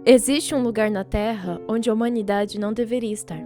Existe um lugar na Terra onde a humanidade não deveria estar.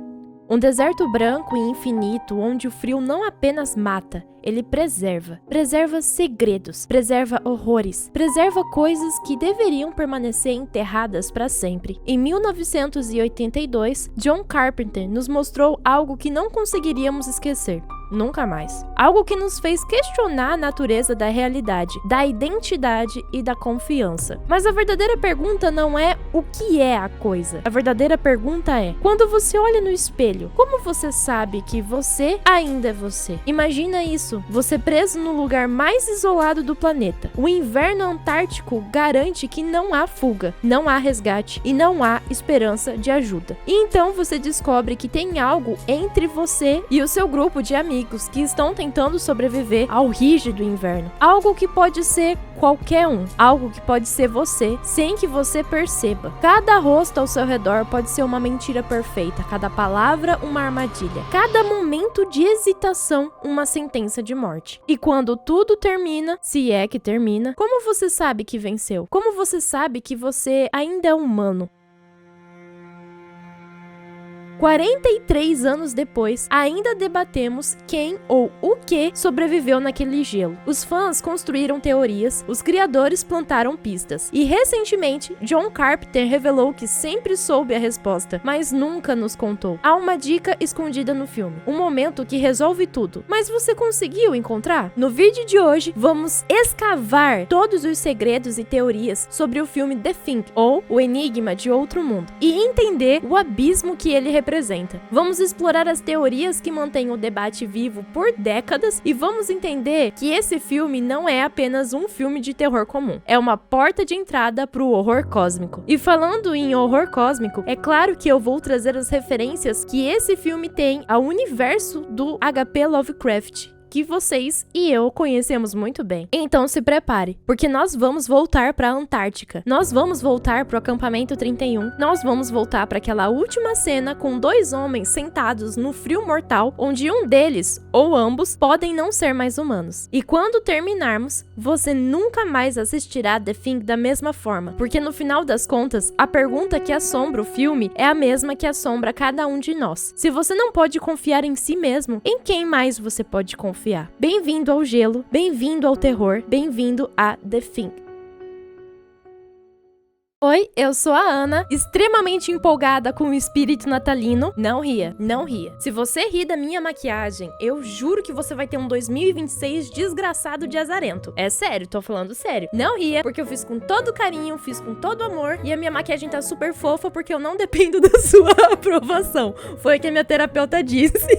Um deserto branco e infinito onde o frio não apenas mata, ele preserva. Preserva segredos, preserva horrores, preserva coisas que deveriam permanecer enterradas para sempre. Em 1982, John Carpenter nos mostrou algo que não conseguiríamos esquecer. Nunca mais. Algo que nos fez questionar a natureza da realidade, da identidade e da confiança. Mas a verdadeira pergunta não é o que é a coisa. A verdadeira pergunta é: quando você olha no espelho, como você sabe que você ainda é você? Imagina isso, você preso no lugar mais isolado do planeta. O inverno antártico garante que não há fuga, não há resgate e não há esperança de ajuda. E então você descobre que tem algo entre você e o seu grupo de amigos que estão tentando sobreviver ao rígido inverno. Algo que pode ser qualquer um, algo que pode ser você, sem que você perceba. Cada rosto ao seu redor pode ser uma mentira perfeita, cada palavra uma armadilha, cada momento de hesitação uma sentença de morte. E quando tudo termina, se é que termina, como você sabe que venceu? Como você sabe que você ainda é humano? 43 anos depois, ainda debatemos quem ou o que sobreviveu naquele gelo. Os fãs construíram teorias, os criadores plantaram pistas. E recentemente, John Carpenter revelou que sempre soube a resposta, mas nunca nos contou. Há uma dica escondida no filme, um momento que resolve tudo. Mas você conseguiu encontrar? No vídeo de hoje, vamos escavar todos os segredos e teorias sobre o filme The Thing, ou O Enigma de Outro Mundo, e entender o abismo que ele representa. Vamos explorar as teorias que mantêm o debate vivo por décadas e vamos entender que esse filme não é apenas um filme de terror comum. É uma porta de entrada para o horror cósmico. E falando em horror cósmico, é claro que eu vou trazer as referências que esse filme tem ao universo do H.P. Lovecraft, que vocês e eu conhecemos muito bem. Então se prepare, porque nós vamos voltar para a Antártica. Nós vamos voltar para o acampamento 31. Nós vamos voltar para aquela última cena com dois homens sentados no frio mortal, onde um deles, ou ambos, podem não ser mais humanos. E quando terminarmos, você nunca mais assistirá The Thing da mesma forma, porque no final das contas, a pergunta que assombra o filme é a mesma que assombra cada um de nós. Se você não pode confiar em si mesmo, em quem mais você pode confiar? Bem-vindo ao gelo, bem-vindo ao terror, bem-vindo a The Thing. Oi, eu sou a Ana, extremamente empolgada com o espírito natalino. Não ria, não ria. Se você rir da minha maquiagem, eu juro que você vai ter um 2026 desgraçado de azarento. É sério, tô falando sério. Não ria, porque eu fiz com todo carinho, fiz com todo amor, e a minha maquiagem tá super fofa porque eu não dependo da sua aprovação. Foi o que a minha terapeuta disse.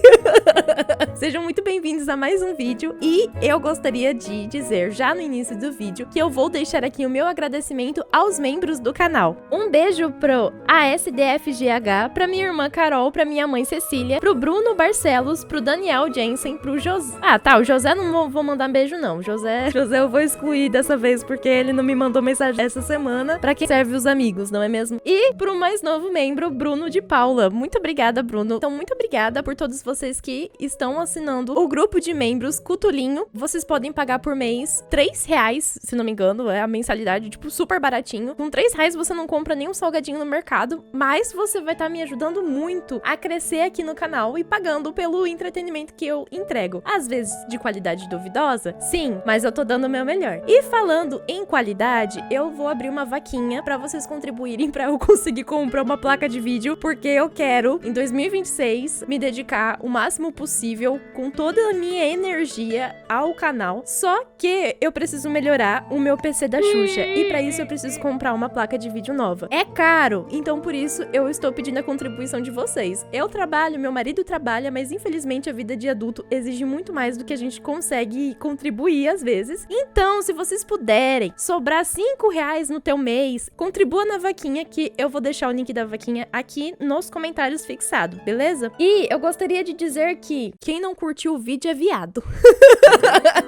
Sejam muito bem-vindos a mais um vídeo, e eu gostaria de dizer já no início do vídeo que eu vou deixar aqui o meu agradecimento aos membros do canal. Um beijo pro ASDFGH, pra minha irmã Carol, pra minha mãe Cecília, pro Bruno Barcelos, pro Daniel Jensen, pro José... Ah, tá, o José não vou mandar beijo não. José eu vou excluir dessa vez porque ele não me mandou mensagem essa semana, pra quem serve os amigos, não é mesmo? E pro mais novo membro, Bruno de Paula. Muito obrigada, Bruno. Então, muito obrigada por todos vocês que estão assinando o grupo de membros Cutulinho. Vocês podem pagar por mês R$3, se não me engano, é a mensalidade, tipo, super baratinho. Com R$3 você não compra nenhum salgadinho no mercado, mas você vai estar me ajudando muito a crescer aqui no canal e pagando pelo entretenimento que eu entrego. Às vezes de qualidade duvidosa, sim, mas eu tô dando o meu melhor. E falando em qualidade, eu vou abrir uma vaquinha pra vocês contribuírem pra eu conseguir comprar uma placa de vídeo, porque eu quero, em 2026, me dedicar o máximo possível, com toda a minha energia, ao canal. Só que eu preciso melhorar o meu PC da Xuxa, e pra isso eu preciso comprar uma placa de vídeo nova. É caro, então por isso eu estou pedindo a contribuição de vocês. Eu trabalho, meu marido trabalha, mas infelizmente a vida de adulto exige muito mais do que a gente consegue contribuir às vezes. Então, se vocês puderem sobrar R$5 no teu mês, contribua na vaquinha, que eu vou deixar o link da vaquinha aqui nos comentários fixado, beleza? E eu gostaria de dizer que quem não curtiu o vídeo é viado.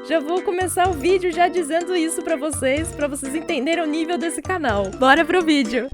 Já vou começar o vídeo já dizendo isso pra vocês entenderem o nível desse canal. Bora pro vídeo!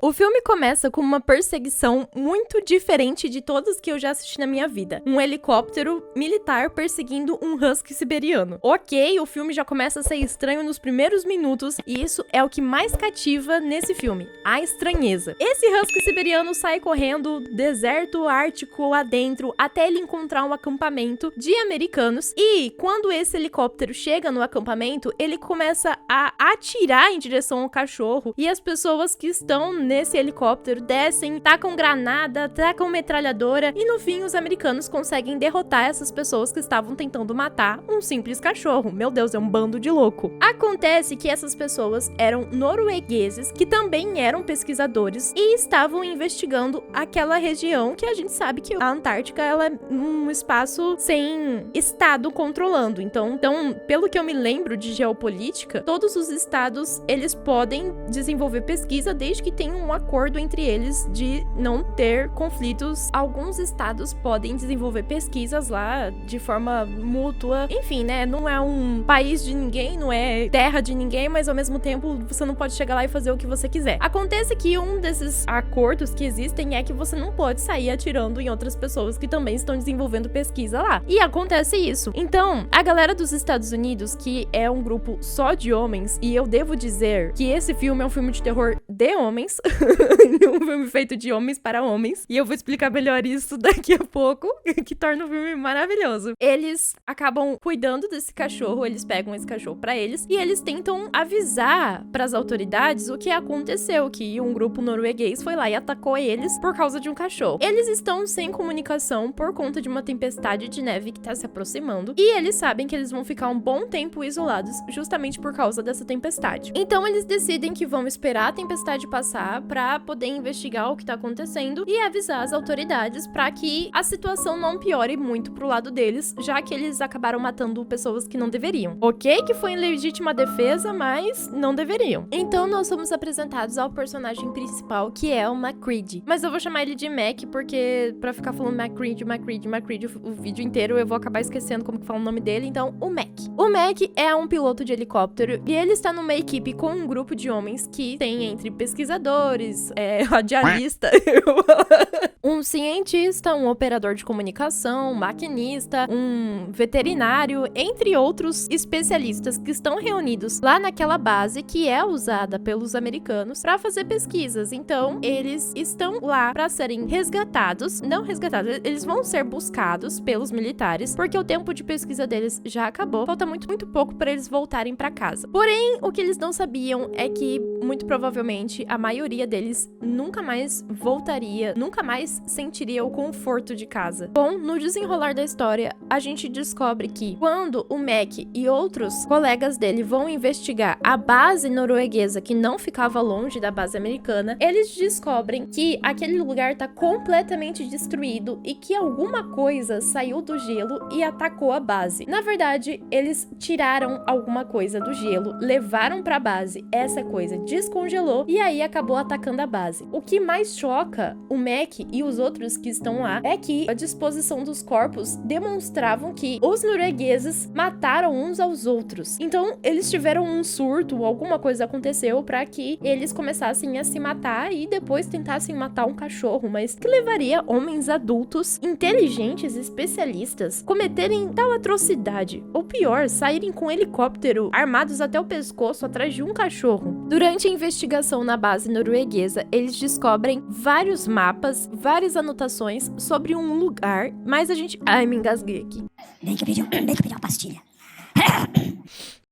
O filme começa com uma perseguição muito diferente de todas que eu já assisti na minha vida. Um helicóptero militar perseguindo um husky siberiano. Ok, o filme já começa a ser estranho nos primeiros minutos, e isso é o que mais cativa nesse filme, a estranheza. Esse husky siberiano sai correndo deserto ártico adentro até ele encontrar um acampamento de americanos, e quando esse helicóptero chega no acampamento, ele começa a atirar em direção ao cachorro, e as pessoas que estão nesse helicóptero descem, tacam granada, tacam metralhadora, e no fim os americanos conseguem derrotar essas pessoas que estavam tentando matar um simples cachorro. Meu Deus, é um bando de louco. Acontece que essas pessoas eram noruegueses que também eram pesquisadores e estavam investigando aquela região que a gente sabe que a Antártica ela é um espaço sem estado controlando. Então, pelo que eu me lembro de geopolítica, todos os estados eles podem desenvolver pesquisa desde que tenham um acordo entre eles de não ter conflitos. Alguns estados podem desenvolver pesquisas lá de forma mútua. Enfim, né? Não é um país de ninguém, não é terra de ninguém, mas ao mesmo tempo você não pode chegar lá e fazer o que você quiser. Acontece que um desses acordos que existem é que você não pode sair atirando em outras pessoas que também estão desenvolvendo pesquisa lá. E acontece isso. Então, a galera dos Estados Unidos, que é um grupo só de homens, e eu devo dizer que esse filme é um filme de terror de homens, um filme feito de homens para homens, e eu vou explicar melhor isso daqui a pouco, que torna o filme maravilhoso. Eles acabam cuidando desse cachorro, eles pegam esse cachorro pra eles, e eles tentam avisar pras autoridades o que aconteceu, que um grupo norueguês foi lá e atacou eles por causa de um cachorro. Eles estão sem comunicação por conta de uma tempestade de neve que tá se aproximando, e eles sabem que eles vão ficar um bom tempo isolados justamente por causa dessa tempestade. Então eles decidem que vão esperar a tempestade passar pra poder investigar o que tá acontecendo e avisar as autoridades pra que a situação não piore muito pro lado deles, já que eles acabaram matando pessoas que não deveriam. Ok que foi em legítima defesa, mas não deveriam. Então nós somos apresentados ao personagem principal, que é o MacReady. Mas eu vou chamar ele de Mac, porque pra ficar falando MacReady o vídeo inteiro, eu vou acabar esquecendo como que fala o nome dele, então o Mac. O Mac é um piloto de helicóptero, e ele está numa equipe com um grupo de homens que tem entre pesquisadores, radialista, um cientista, um operador de comunicação, um maquinista, um veterinário, entre outros especialistas que estão reunidos lá naquela base que é usada pelos americanos para fazer pesquisas. Então, eles estão lá para serem resgatados, não resgatados, eles vão ser buscados pelos militares, porque o tempo de pesquisa deles já acabou, falta muito pouco para eles voltarem para casa. Porém, o que eles não sabiam é que, muito provavelmente, a maioria deles nunca mais voltaria, nunca mais sentiria o conforto de casa. Bom, no desenrolar da história, a gente descobre que quando o Mac e outros colegas dele vão investigar a base norueguesa, que não ficava longe da base americana, eles descobrem que aquele lugar tá completamente destruído e que alguma coisa saiu do gelo e atacou a base. Na verdade, eles tiraram alguma coisa do gelo, levaram pra base, essa coisa descongelou e aí acabou atacando a base. O que mais choca o Mac e os outros que estão lá é que a disposição dos corpos demonstravam que os noruegueses mataram uns aos outros. Então, eles tiveram um surto, alguma coisa aconteceu pra que eles começassem a se matar e depois tentassem matar um cachorro, mas que levaria homens adultos, inteligentes, especialistas, cometerem tal atrocidade. Ou pior, saírem com um helicóptero armados até o pescoço atrás de um cachorro. Durante a investigação na base norueguesa, eles descobrem vários mapas, várias anotações sobre um lugar, mas a gente... Ai, me engasguei aqui. Bem que eu pedi uma pastilha.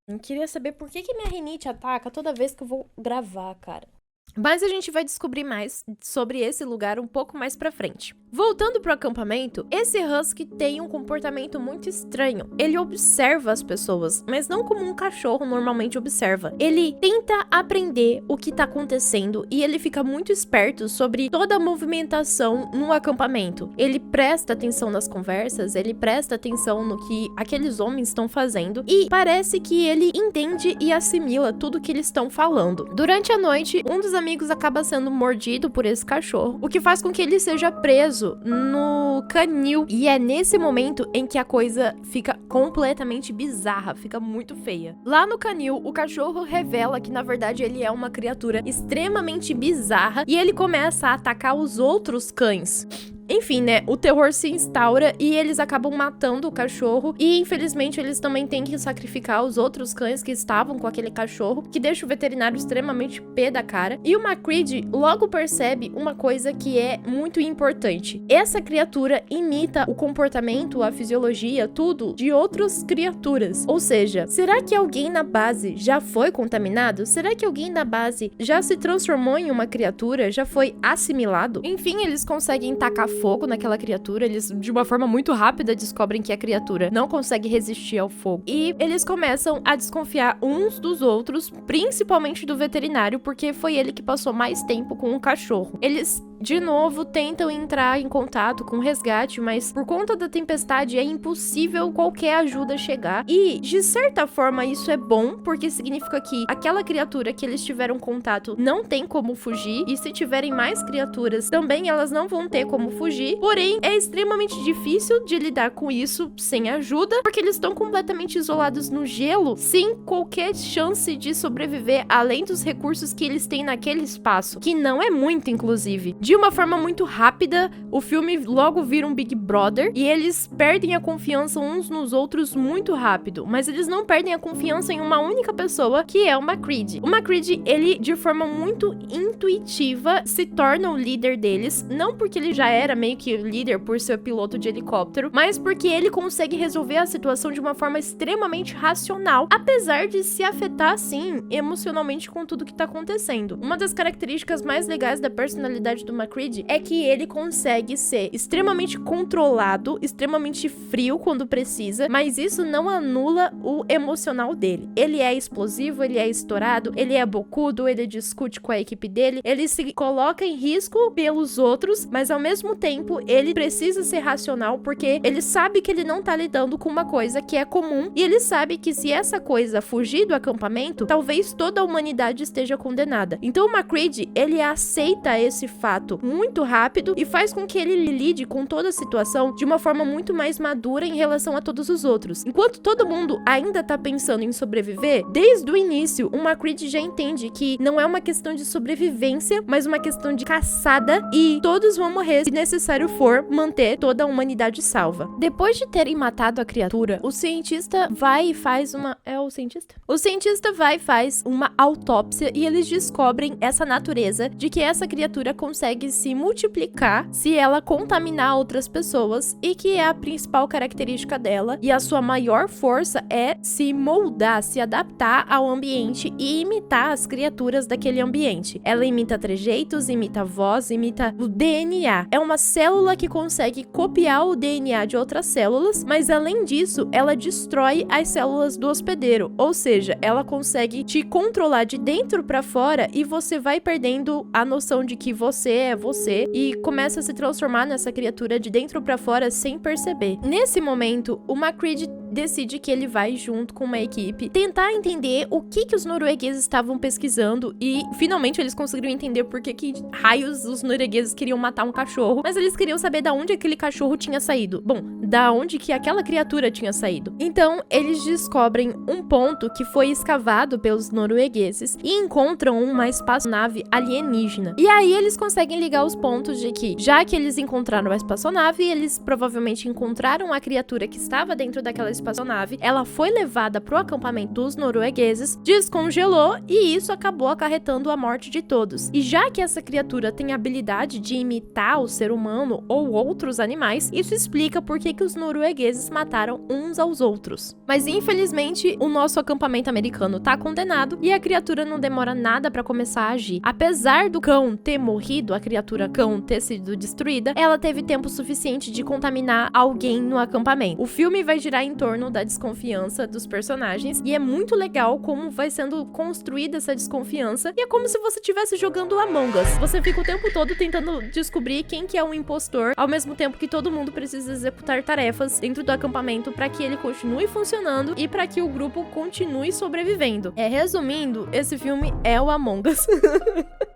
Eu queria saber por que minha rinite ataca toda vez que eu vou gravar, cara. Mas a gente vai descobrir mais sobre esse lugar um pouco mais pra frente. Voltando pro acampamento, esse husky tem um comportamento muito estranho. Ele observa as pessoas, mas não como um cachorro normalmente observa. Ele tenta aprender o que tá acontecendo e ele fica muito esperto sobre toda a movimentação no acampamento. Ele presta atenção nas conversas, ele presta atenção no que aqueles homens estão fazendo e parece que ele entende e assimila tudo que eles estão falando. Durante a noite, um dos amigos acaba sendo mordido por esse cachorro, o que faz com que ele seja preso preso no canil. E é nesse momento em que a coisa fica completamente bizarra, fica muito feia. Lá no canil, o cachorro revela que, na verdade, ele é uma criatura extremamente bizarra e ele começa a atacar os outros cães. Enfim, né, o terror se instaura e eles acabam matando o cachorro e, infelizmente, eles também têm que sacrificar os outros cães que estavam com aquele cachorro, que deixa o veterinário extremamente pé da cara. E o MacReady logo percebe uma coisa que é muito importante. Essa criatura imita o comportamento, a fisiologia, tudo de outras criaturas. Ou seja, será que alguém na base já foi contaminado? Será que alguém na base já se transformou em uma criatura? Já foi assimilado? Enfim, eles conseguem tacar fogo naquela criatura, eles de uma forma muito rápida descobrem que a criatura não consegue resistir ao fogo. E eles começam a desconfiar uns dos outros, principalmente do veterinário, porque foi ele que passou mais tempo com o cachorro. Eles de novo tentam entrar em contato com o resgate, mas por conta da tempestade é impossível qualquer ajuda chegar. E de certa forma isso é bom, porque significa que aquela criatura que eles tiveram contato não tem como fugir, e se tiverem mais criaturas também elas não vão ter como fugir. Porém, é extremamente difícil de lidar com isso sem ajuda, porque eles estão completamente isolados no gelo, sem qualquer chance de sobreviver, além dos recursos que eles têm naquele espaço, que não é muito, inclusive. De uma forma muito rápida, o filme logo vira um Big Brother e eles perdem a confiança uns nos outros muito rápido, mas eles não perdem a confiança em uma única pessoa, que é o MacReady. O MacReady, ele de forma muito intuitiva se torna o líder deles, não porque ele já era meio que líder por ser piloto de helicóptero, mas porque ele consegue resolver a situação de uma forma extremamente racional, apesar de se afetar, sim, emocionalmente com tudo que tá acontecendo. Uma das características mais legais da personalidade do MacReady é que ele consegue ser extremamente controlado, extremamente frio quando precisa, mas isso não anula o emocional dele. Ele é explosivo, ele é estourado, ele é bocudo, ele discute com a equipe dele, ele se coloca em risco pelos outros, mas ao mesmo tempo ele precisa ser racional, porque ele sabe que ele não tá lidando com uma coisa que é comum, e ele sabe que se essa coisa fugir do acampamento, talvez toda a humanidade esteja condenada. Então o MacReady, ele aceita esse fato muito rápido e faz com que ele lide com toda a situação de uma forma muito mais madura em relação a todos os outros. Enquanto todo mundo ainda tá pensando em sobreviver, desde o início, o MacReady já entende que não é uma questão de sobrevivência, mas uma questão de caçada, e todos vão morrer se necessário for manter toda a humanidade salva. Depois de terem matado a criatura, o cientista vai e faz uma... É o cientista? O cientista vai e faz uma autópsia e eles descobrem essa natureza de que essa criatura consegue se multiplicar se ela contaminar outras pessoas, e que é a principal característica dela, e a sua maior força é se moldar, se adaptar ao ambiente e imitar as criaturas daquele ambiente. Ela imita trejeitos, imita a voz, imita o DNA. É uma célula que consegue copiar o DNA de outras células, mas além disso, ela destrói as células do hospedeiro, ou seja, ela consegue te controlar de dentro pra fora, e você vai perdendo a noção de que você é você e começa a se transformar nessa criatura de dentro pra fora sem perceber. Nesse momento, o MacReady decide que ele vai, junto com uma equipe, tentar entender o que os noruegueses estavam pesquisando, e finalmente eles conseguiram entender por que raios os noruegueses queriam matar um cachorro, mas eles queriam saber da onde aquele cachorro tinha saído. Bom, da onde que aquela criatura tinha saído. Então, eles descobrem um ponto que foi escavado pelos noruegueses e encontram uma espaçonave alienígena. E aí eles conseguem ligar os pontos de que, já que eles encontraram a espaçonave, eles provavelmente encontraram a criatura que estava dentro daquela espaçonave, ela foi levada pro acampamento dos noruegueses, descongelou, e isso acabou acarretando a morte de todos. E já que essa criatura tem a habilidade de imitar o ser humano ou outros animais, isso explica por que os noruegueses mataram uns aos outros. Mas infelizmente, o nosso acampamento americano tá condenado e a criatura não demora nada pra começar a agir. Apesar do cão ter morrido, a criatura cão ter sido destruída, ela teve tempo suficiente de contaminar alguém no acampamento. O filme vai girar em torno da desconfiança dos personagens, e é muito legal como vai sendo construída essa desconfiança, e é como se você estivesse jogando Among Us. Você fica o tempo todo tentando descobrir quem que é um impostor, ao mesmo tempo que todo mundo precisa executar tarefas dentro do acampamento para que ele continue funcionando e para que o grupo continue sobrevivendo. Resumindo, esse filme é o Among Us.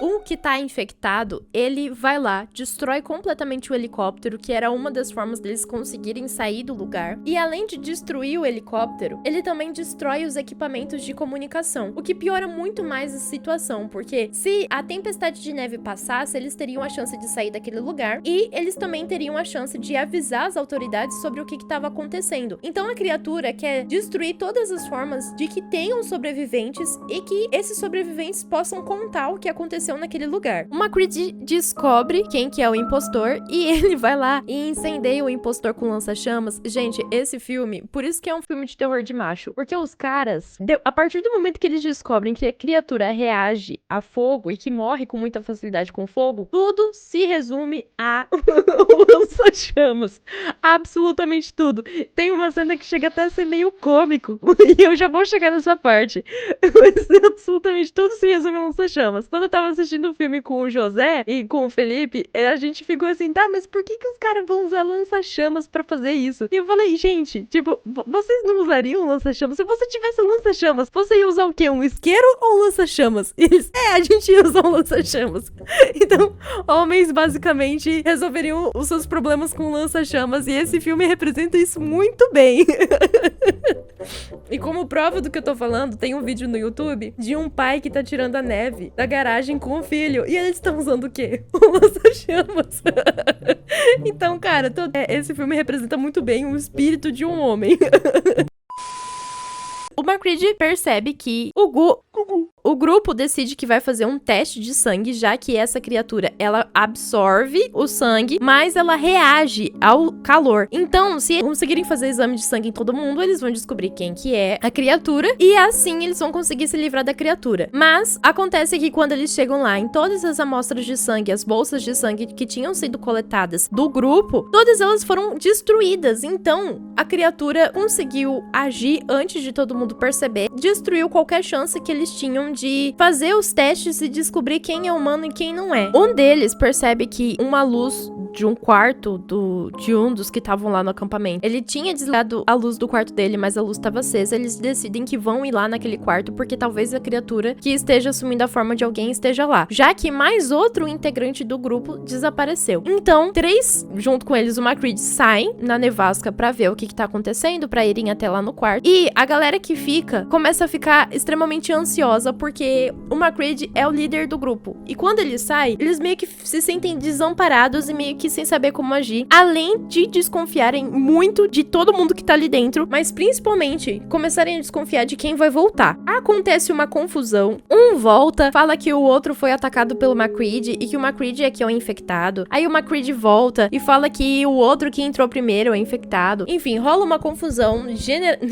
o que tá infectado, ele vai lá, destrói completamente o helicóptero, que era uma das formas deles conseguirem sair do lugar. E além de destruir o helicóptero, ele também destrói os equipamentos de comunicação, o que piora muito mais a situação, porque se a tempestade de neve passasse, eles teriam a chance de sair daquele lugar e eles também teriam a chance de avisar as autoridades sobre o que estava acontecendo. Então a criatura quer destruir todas as formas de que tenham sobreviventes e que esses sobreviventes possam contar o que aconteceu naquele lugar. O McCready descobre quem que é o impostor e ele vai lá e incendeia o impostor com lança-chamas. Gente, esse filme, por isso que é um filme de terror de macho, porque os caras, a partir do momento que eles descobrem que a criatura reage a fogo e que morre com muita facilidade com fogo, tudo se resume a lança-chamas. Absolutamente tudo. Tem uma cena que chega até a ser meio cômico, e eu já vou chegar nessa parte. Mas absolutamente tudo se resume a lança-chamas. Quando eu tava assistindo o filme com o José e com o Felipe, a gente ficou assim, tá, mas por que os caras vão usar lança-chamas pra fazer isso? E eu falei, gente, tipo, vocês não usariam lança-chamas? Se você tivesse lança-chamas, você ia usar o quê? Um isqueiro ou um lança-chamas? A gente ia usar um lança-chamas. Então, homens basicamente resolveriam os seus problemas com lança-chamas, e esse filme representa isso muito bem. E como prova do que eu tô falando, tem um vídeo no YouTube de um pai que tá tirando a neve da garagem com o filho. E eles estão usando o quê? Um lança-chamas. Então, cara, esse filme representa muito bem o espírito de um homem. O McCready percebe que o grupo decide que vai fazer um teste de sangue, já que essa criatura, ela absorve o sangue, mas ela reage ao calor. Então, se conseguirem fazer exame de sangue em todo mundo, eles vão descobrir quem que é a criatura, e assim eles vão conseguir se livrar da criatura. Mas, acontece que quando eles chegam lá, em todas as amostras de sangue, as bolsas de sangue que tinham sido coletadas do grupo, todas elas foram destruídas. Então, a criatura conseguiu agir antes de todo mundo perceber, destruiu qualquer chance que eles tinham de fazer os testes e descobrir quem é humano e quem não é. Um deles percebe que uma luz de um quarto de um dos que estavam lá no acampamento, ele tinha desligado a luz do quarto dele, mas a luz estava acesa. Eles decidem que vão ir lá naquele quarto porque talvez a criatura que esteja assumindo a forma de alguém esteja lá, já que mais outro integrante do grupo desapareceu. Então, 3, junto com eles, o McCready, saem na nevasca pra ver o que tá acontecendo, pra irem até lá no quarto, e a galera que fica começa a ficar extremamente ansiosa porque o McCready é o líder do grupo, e quando ele sai, eles meio que se sentem desamparados e meio que sem saber como agir, além de desconfiarem muito de todo mundo que tá ali dentro, mas principalmente começarem a desconfiar de quem vai voltar. Acontece uma confusão, um volta, fala que o outro foi atacado pelo McCready e que o McCready é que é o infectado, aí o McCready volta e fala que o outro que entrou primeiro é infectado. Enfim, rola uma confusão,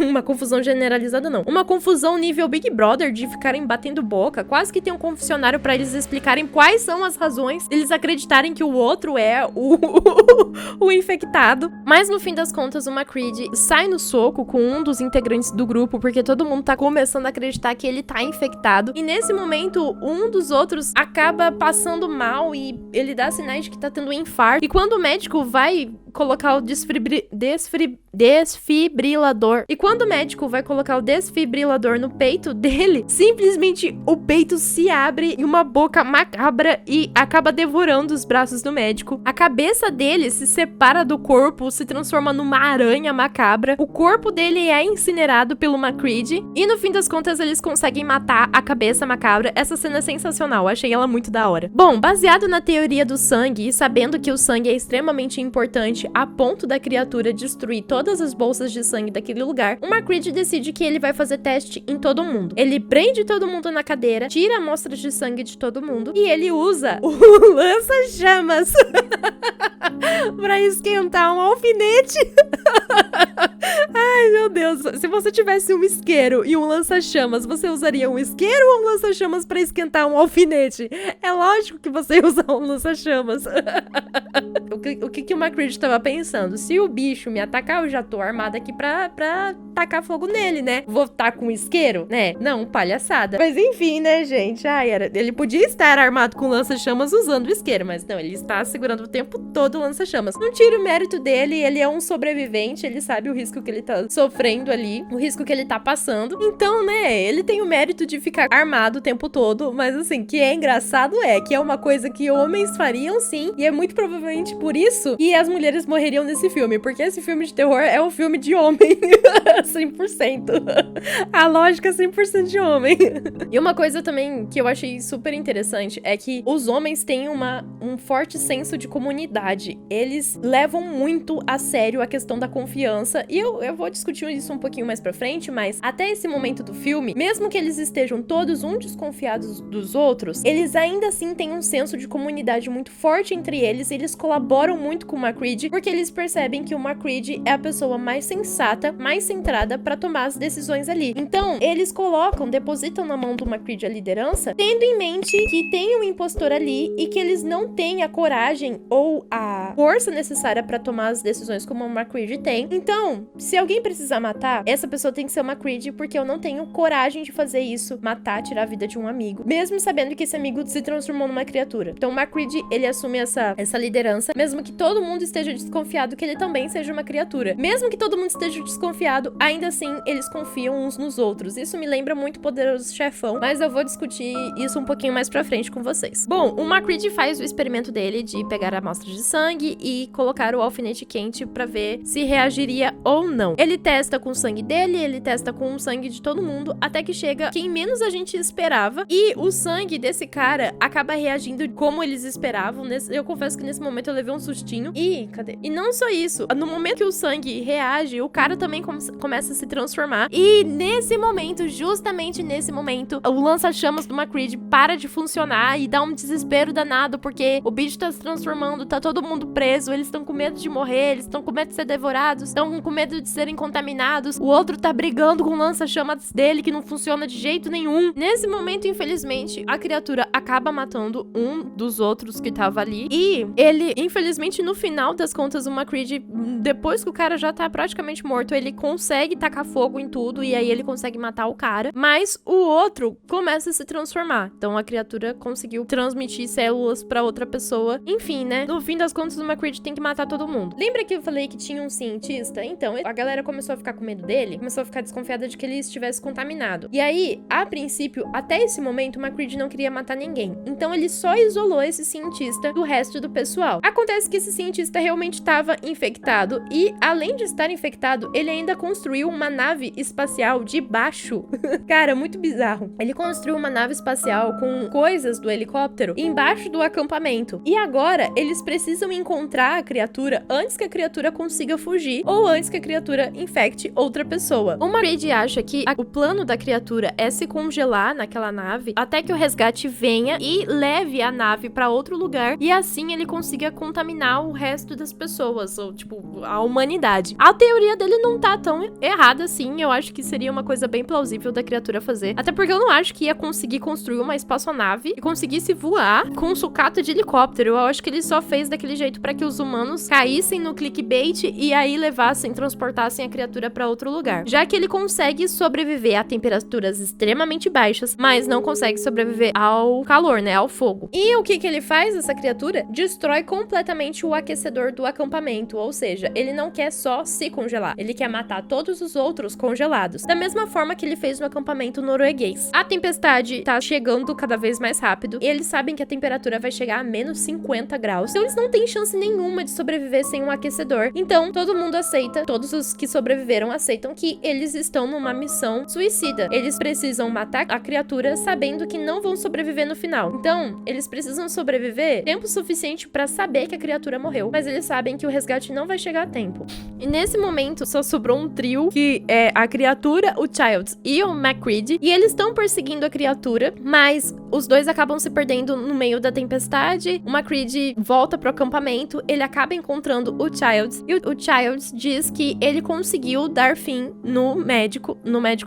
uma confusão generalizada não, uma confusão nível Big Brother, de ficarem batendo boca, quase que tem um confessionário pra eles explicarem quais são as razões deles acreditarem que o outro é o infectado. Mas no fim das contas, o McCready sai no soco com um dos integrantes do grupo, porque todo mundo tá começando a acreditar que ele tá infectado, e nesse momento um dos outros acaba passando mal e ele dá sinais de que tá tendo um infarto, e quando o médico vai colocar o desfibrilador. E quando o médico vai colocar o desfibrilador no peito dele, simplesmente o peito se abre e uma boca macabra e acaba devorando os braços do médico. A cabeça dele se separa do corpo, se transforma numa aranha macabra. O corpo dele é incinerado pelo McCready e no fim das contas eles conseguem matar a cabeça macabra. Essa cena é sensacional, achei ela muito da hora. Bom, baseado na teoria do sangue e sabendo que o sangue é extremamente importante a ponto da criatura destruir todas as bolsas de sangue daquele lugar, o McCready decide que ele vai fazer teste em todo mundo. Ele prende todo mundo na cadeira, tira amostras de sangue de todo mundo e ele usa o lança-chamas pra esquentar um alfinete. Ai, meu Deus. Se você tivesse um isqueiro e um lança-chamas, você usaria um isqueiro ou um lança-chamas pra esquentar um alfinete? É lógico que você ia usar um lança-chamas. O que o McCready tava pensando? Se o bicho me atacar, eu já tô armada aqui pra tacar fogo nele, né? Vou tá com isqueiro, né? Não, palhaçada. Mas enfim, né, gente? Ele podia estar armado com lança-chamas usando o isqueiro, mas não, ele está segurando o tempo todo o lança-chamas. Não tira o mérito dele, ele é um sobrevivente, ele sabe o risco que ele tá sofrendo ali. sabe o risco que ele tá passando. Então, né, ele tem o mérito de ficar armado o tempo todo, mas assim, que é engraçado que é uma coisa que homens fariam sim, e é muito provavelmente por isso que as mulheres morreriam nesse filme, porque esse filme de terror é um filme de homem, 100%. A lógica é 100% de homem. E uma coisa também que eu achei super interessante é que os homens têm um forte senso de comunidade. Eles levam muito a sério a questão da confiança, e eu vou discutir isso um pouquinho mais pra frente, mas até esse momento do filme, mesmo que eles estejam todos desconfiados dos outros, eles ainda assim têm um senso de comunidade muito forte entre eles, e eles colaboram muito com o MacReady, porque eles percebem que o MacReady é a pessoa mais sensata, mais centrada pra tomar as decisões ali. Então, eles depositam na mão do MacReady a liderança, tendo em mente que tem um impostor ali e que eles não têm a coragem ou a força necessária pra tomar as decisões como o MacReady tem. Então, se alguém precisar matar, essa pessoa tem que ser o MacReady, porque eu não tenho coragem de fazer isso, matar, tirar a vida de um amigo, mesmo sabendo que esse amigo se transformou numa criatura. Então o MacReady, ele assume essa liderança, mesmo que todo mundo esteja desconfiado que ele também seja uma criatura. Mesmo que todo mundo esteja desconfiado, ainda assim, eles confiam uns nos outros. Isso me lembra muito Poderoso Chefão, mas eu vou discutir isso um pouquinho mais pra frente com vocês. Bom, o MacReady faz o experimento dele de pegar a amostra de sangue e colocar o alfinete quente pra ver se reagiria ou não. Ele testa com o sangue dele, ele testa com o sangue de todo mundo, até que chega quem menos a gente esperava, e o sangue desse cara acaba reagindo como eles esperavam. Eu confesso que nesse momento eu levei um sustinho. Cadê? E não só isso, no momento que o sangue reage, o cara também começa a se transformar, e nesse momento, justamente nesse momento, o lança-chamas do MacReady para de funcionar e dá um desespero danado, porque o bicho tá se transformando, tá todo mundo preso, eles estão com medo de morrer, eles estão com medo de ser devorados, estão com medo de serem contaminados, o outro tá brigando com o lança-chamas dele, que não funciona de jeito nenhum. Nesse momento, infelizmente, a criatura acaba matando um dos outros que tava ali, e ele, infelizmente, no final das contas, o MacReady, depois que o cara já tá praticamente morto, ele consegue tacar fogo em tudo, e aí ele consegue matar o cara, mas o outro começa a se transformar. Então a criatura conseguiu transmitir células pra outra pessoa. Enfim, né? No fim das contas, o MacReady tem que matar todo mundo. Lembra que eu falei que tinha um cientista? Então, a galera começou a ficar com medo dele, começou a ficar desconfiada de que ele estivesse contaminado. E aí, a princípio, até esse momento, o MacReady não queria matar ninguém. Então ele só isolou esse cientista do resto do pessoal. Acontece que esse cientista realmente estava infectado, e além de estar infectado, ele ainda construiu uma nave espacial de baixo. Cara, muito bizarro. Ele construiu uma nave espacial com coisas do helicóptero embaixo do acampamento. E agora, eles precisam encontrar a criatura antes que a criatura consiga fugir, ou antes que a criatura infecte outra pessoa. O MacReady acha que o plano da criatura é se congelar naquela nave até que o resgate venha e leve a nave pra outro lugar, e assim ele consiga contaminar o resto das pessoas, ou tipo, a humanidade. A teoria dele não tá tão errada assim, eu acho que seria uma coisa bem plausível da criatura fazer, até porque eu não acho que ia conseguir construir uma espaçonave e conseguisse voar com sucata de helicóptero. Eu acho que ele só fez daquele jeito pra que os humanos caíssem no clickbait e aí transportassem a criatura pra outro lugar. Já que ele consegue sobreviver a temperaturas extremamente baixas, mas não consegue sobreviver ao calor, né, ao fogo. E o que ele faz, essa criatura? Destrói completamente o aquecedor do acampamento, ou seja, ele não quer só se congelar, ele quer matar todos os outros congelados, da mesma forma que ele fez no acampamento norueguês. A tempestade tá chegando cada vez mais rápido, e eles sabem que a temperatura vai chegar a menos 50 graus, então eles não têm chance nenhuma de sobreviver sem um aquecedor. Então, todo mundo aceita, todos os que sobreviveram aceitam que eles estão numa missão suicida. Eles precisam matar a criatura sabendo que não vão sobreviver no final. Então, eles precisam sobreviver tempo suficiente pra saber que a criatura morreu, mas eles sabem que o resgate não vai chegar a tempo. E nesse momento, só sobrou um trio, que é a criatura, o Childs e o MacReady, e eles estão perseguindo a criatura, mas os dois acabam se perdendo no meio da tempestade. O MacReady volta pro acampamento, ele acaba encontrando o Childs, e o Childs diz que ele conseguiu dar fim no médico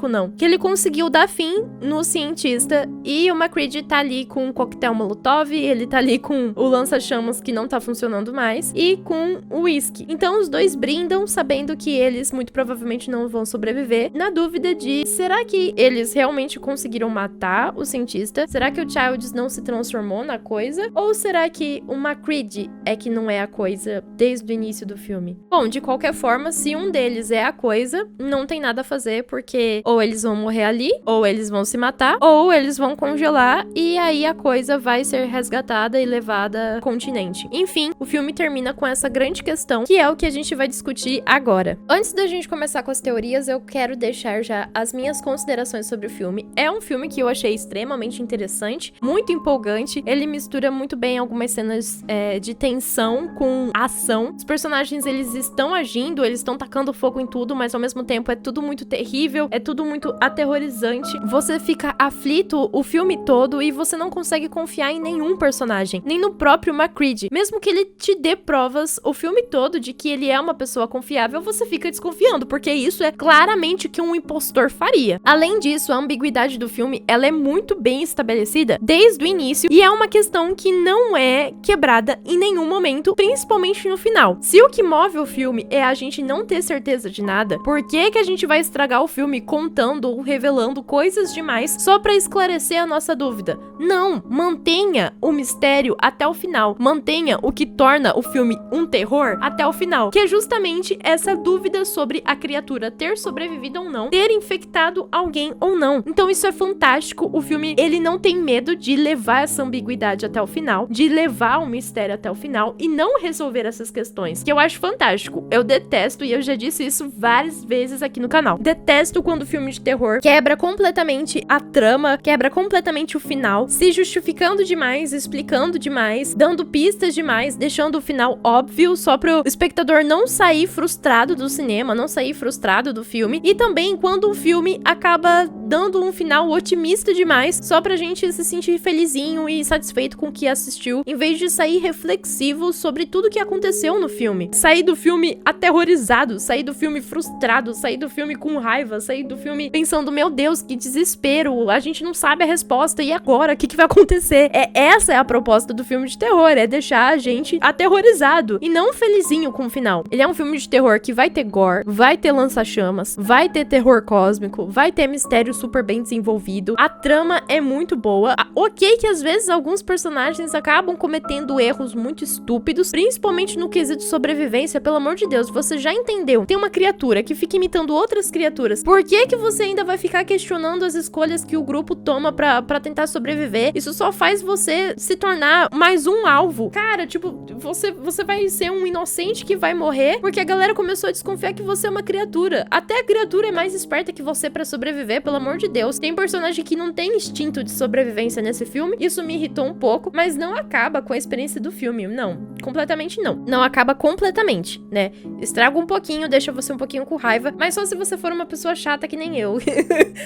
não, que ele conseguiu dar fim no cientista, e o MacReady tá ali com um coquetel Molotov, ele tá ali com o lança-chamas que não tá funcionando mais, e com o whisky. Então os dois brindam, sabendo que eles muito provavelmente não vão sobreviver, na dúvida de, será que eles realmente conseguiram matar o cientista? Será que o Childs não se transformou na coisa? Ou será que o MacReady é que não é a coisa desde o início do filme? Bom, de qualquer forma, se um deles é a coisa, não tem nada a fazer, porque ou eles vão morrer ali, ou eles vão se matar, ou eles vão congelar, e aí a coisa vai ser resgatada e levada ao continente. Enfim, o filme termina com essa grande questão, que é o que a gente vai discutir agora. Antes da gente começar com as teorias, eu quero deixar já as minhas considerações sobre o filme. É um filme que eu achei extremamente interessante, muito empolgante. Ele mistura muito bem algumas cenas de tensão com ação. Os personagens, eles estão agindo, eles estão tacando fogo em tudo, mas ao mesmo tempo é tudo muito terrível, é tudo muito aterrorizante. Você fica aflito o filme todo e você não consegue confiar em nenhum personagem, nem no próprio MacReady. Mesmo que ele te dê provas o filme todo de que ele é uma pessoa confiável, você fica desconfiando, porque isso é claramente o que um impostor faria. Além disso, a ambiguidade do filme, ela é muito bem estabelecida desde o início, e é uma questão que não é quebrada em nenhum momento, principalmente no final. Se o que move o filme é a gente não ter certeza de nada, por que que a gente vai estragar o filme contando ou revelando coisas demais só pra esclarecer a nossa dúvida? Não, mantenha o mistério até o final, mantenha o que torna o filme um terror até o final, que é justamente essa dúvida sobre a criatura ter sobrevivido ou não, ter infectado alguém ou não. Então isso é fantástico. O filme, ele não tem medo de levar essa ambiguidade até o final, de levar o mistério até o final e não resolver essas questões, que eu acho fantástico. Eu detesto, e eu já disse isso várias vezes aqui no canal, detesto quando o filme de terror quebra completamente a trama, quebra completamente o final, se justificando demais, explicando demais, dando pistas demais, deixando o final óbvio só pro espectador não sair frustrado do cinema, não sair frustrado do filme. E também quando o filme acaba dando um final otimista demais, só pra gente se sentir felizinho e satisfeito com o que assistiu, em vez de sair reflexivo sobre tudo que aconteceu no filme. Sair do filme aterrorizado, sair do filme frustrado, sair do filme com raiva, sair do filme pensando, meu Deus, que desespero, a gente não sabe a resposta, e agora? O que vai acontecer? Essa é a proposta do filme de terror, é deixar a gente aterrorizado e não felizinho com o final. Ele é um filme de terror que vai ter gore, vai ter lança-chamas, vai ter terror cósmico, vai ter mistério super bem desenvolvido. A trama é muito boa. Ok que às vezes alguns personagens acabam cometendo erros muito estúpidos, principalmente no quesito sobrevivência. Pelo amor de Deus, você já entendeu? Tem uma criatura que fica imitando outras criaturas. Por que você ainda vai ficar questionando as escolhas que o grupo toma pra tentar sobreviver? Isso só faz você se tornar mais um alvo. Cara, tipo, você vai ser um inocente que vai morrer porque a galera começou a desconfiar que você é uma criatura. Até a criatura é mais esperta que você pra sobreviver, pelo amor de Deus. Tem personagem que não tem instinto de sobrevivência nesse filme. Isso me irritou um pouco, mas não acaba com a experiência do filme. Não, completamente não. Não acaba completamente, né? Estraga um pouquinho, deixa você um pouquinho com raiva, mas só se você for uma pessoa chata que nem eu.